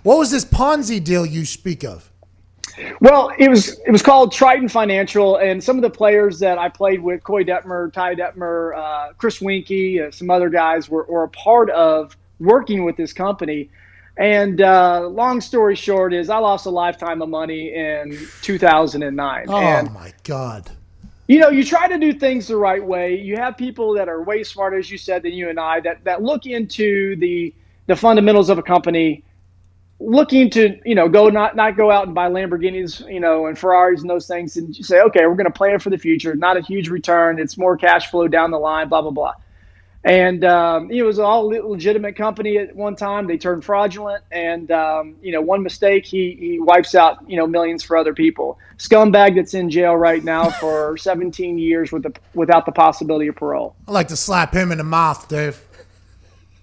What was this Ponzi deal you speak of? Well, it was called Triton Financial, and some of the players that I played with, Coy Detmer, Ty Detmer, Chris Winkie, some other guys were a part of working with this company. And long story short is I lost a lifetime of money in 2009. Oh, and my God. you try to do things the right way. You have people that are way smarter, as you said, than you and I that look into the fundamentals of a company, looking to go not go out and buy Lamborghinis and Ferraris and those things, and say, okay, we're going to plan for the future. Not a huge return, it's more cash flow down the line, blah blah blah. And it was all legitimate company at one time. They turned fraudulent, and one mistake, he wipes out millions for other people. Scumbag that's in jail right now for 17 years without the possibility of parole. I'd like to slap him in the mouth, Dave.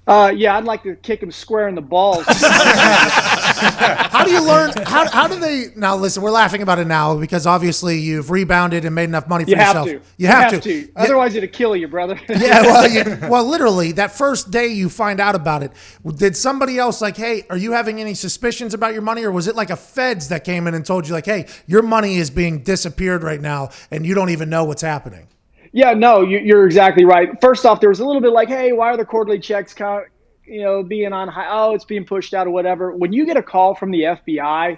Yeah, I'd like to kick him square in the balls. How do you learn? How do they? Now, listen, we're laughing about it now because obviously you've rebounded and made enough money for yourself. You have to. Otherwise, it'll kill you, brother. Yeah, well, literally, that first day you find out about it, did somebody else like, hey, are you having any suspicions about your money? Or was it like a feds that came in and told you like, hey, your money is being disappeared right now and you don't even know what's happening? Yeah, no, you're exactly right. First off, there was a little bit like, hey, why are the quarterly checks being on high? Oh, it's being pushed out or whatever. When you get a call from the FBI,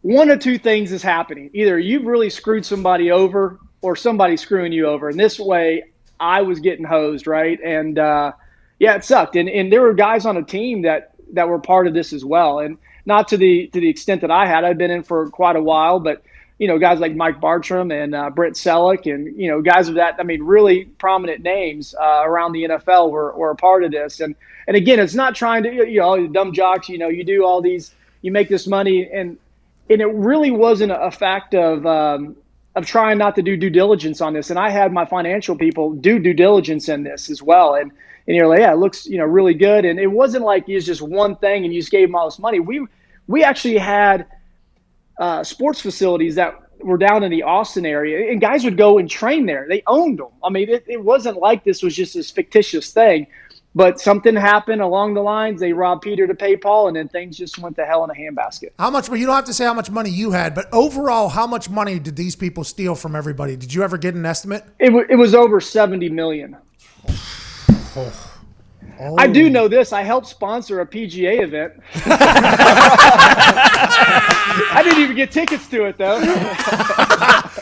one of two things is happening. Either you've really screwed somebody over or somebody's screwing you over. And this way, I was getting hosed, right? And yeah, it sucked. And there were guys on a team that were part of this as well. And not to the extent that I had. I'd been in for quite a while, but guys like Mike Bartram and Brent Selleck and, guys of that, I mean, really prominent names around the NFL were a part of this. And again, it's not trying to, all the dumb jocks, you do all these, you make this money. And it really wasn't a fact of trying not to do due diligence on this. And I had my financial people do due diligence in this as well. And you're like, yeah, it looks, really good. And it wasn't like it was just one thing and you just gave them all this money. We actually had sports facilities that were down in the Austin area, and guys would go and train there. They owned them. I mean, it wasn't like this was just this fictitious thing, but something happened along the lines. They robbed Peter to pay Paul, and then things just went to hell in a handbasket. How much? You don't have to say how much money you had, but overall, how much money did these people steal from everybody? Did you ever get an estimate? It was over $70 million. Oh. I do know this. I helped sponsor a PGA event. I didn't even get tickets to it, though.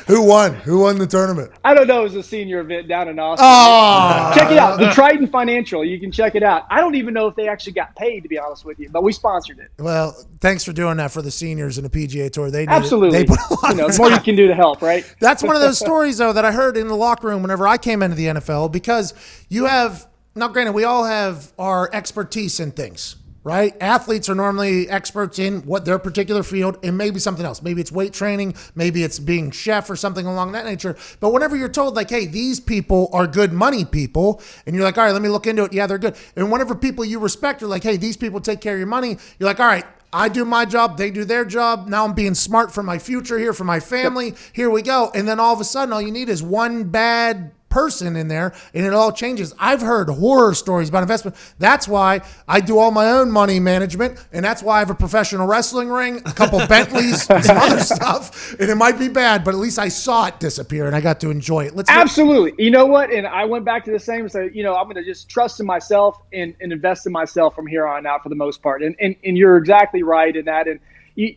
Who won? Who won the tournament? I don't know. It was a senior event down in Austin. Oh. Check it out. The Triton Financial. You can check it out. I don't even know if they actually got paid, to be honest with you, but we sponsored it. Well, thanks for doing that for the seniors in the PGA Tour. They absolutely. They put a lot the more you can do to help, right? That's one of those stories, though, that I heard in the locker room whenever I came into the NFL, because you have – now, granted, we all have our expertise in things, right? Athletes are normally experts in what their particular field, and maybe something else. Maybe it's weight training, maybe it's being chef or something along that nature. But whenever you're told, like, hey, these people are good money people, and you're like, all right, let me look into it. Yeah, they're good. And whenever people you respect are like, hey, these people take care of your money, you're like, all right, I do my job, they do their job. Now I'm being smart for my future here, for my family. Yep. Here we go. And then all of a sudden, all you need is one bad person in there and it all changes. I've heard horror stories about investment. That's why I do all my own money management, and that's why I have a professional wrestling ring, a couple Bentleys, some other stuff, and it might be bad, but at least I saw it disappear and I got to enjoy it. Absolutely. You know what? And I went back to the same and said, I'm going to just trust in myself and invest in myself from here on out for the most part. And you're exactly right in that. And you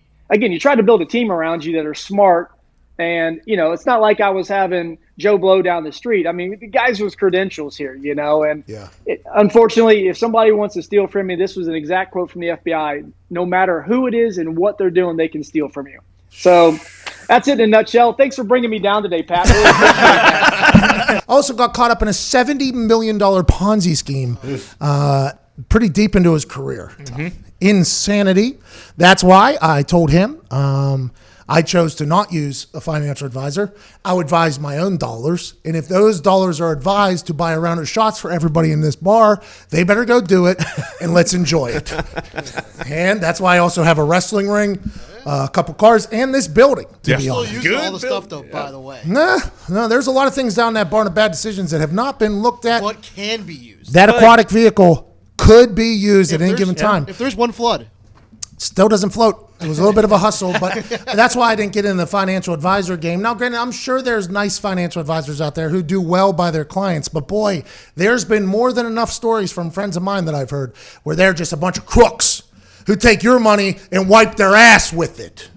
try to build a team around you that are smart. And, it's not like I was having Joe Blow down the street. I mean, the guys with credentials here, and yeah. Unfortunately, if somebody wants to steal from me, this was an exact quote from the FBI, no matter who it is and what they're doing, they can steal from you. So that's it in a nutshell. Thanks for bringing me down today, Pat. Really appreciate that. Also got caught up in a $70 million Ponzi scheme pretty deep into his career. Mm-hmm. Insanity. That's why I told him I chose to not use a financial advisor. I would advise my own dollars. And if those dollars are advised to buy a round of shots for everybody in this bar, they better go do it and let's enjoy it. And that's why I also have a wrestling ring, a couple cars, and this building, to be honest. Still using all the stuff, though, by the way. No, there's a lot of things down that barn of bad decisions that have not been looked at. What can be used? That aquatic vehicle could be used at any given time. If there's one flood. Still doesn't float. It was a little bit of a hustle, but that's why I didn't get in the financial advisor game. Now, granted, I'm sure there's nice financial advisors out there who do well by their clients, but boy, there's been more than enough stories from friends of mine that I've heard where they're just a bunch of crooks who take your money and wipe their ass with it.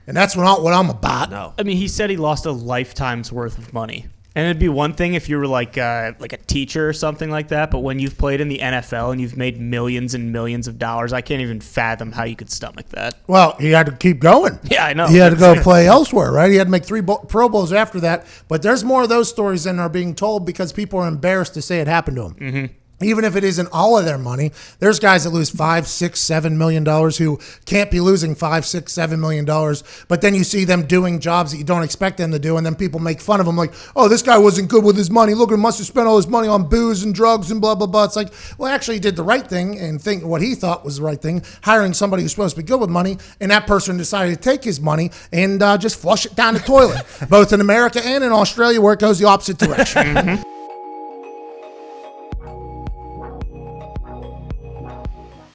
And that's what I'm about. No. I mean, he said he lost a lifetime's worth of money. And it'd be one thing if you were like a teacher or something like that, but when you've played in the NFL and you've made millions and millions of dollars, I can't even fathom how you could stomach that. Well, he had to keep going. Yeah, I know. He had to go play elsewhere, right? He had to make 3 Pro Bowls after that. But there's more of those stories than are being told because people are embarrassed to say it happened to him. Mm-hmm. Even if it isn't all of their money, there's guys that lose $5, $6, $7 million who can't be losing $5, $6, $7 million. But then you see them doing jobs that you don't expect them to do, and then people make fun of them like, oh, this guy wasn't good with his money. Look, he must have spent all his money on booze and drugs and blah, blah, blah. It's like, well, actually he did the right thing and think what he thought was the right thing, hiring somebody who's supposed to be good with money, and that person decided to take his money and just flush it down the toilet, both in America and in Australia where it goes the opposite direction. Mm-hmm.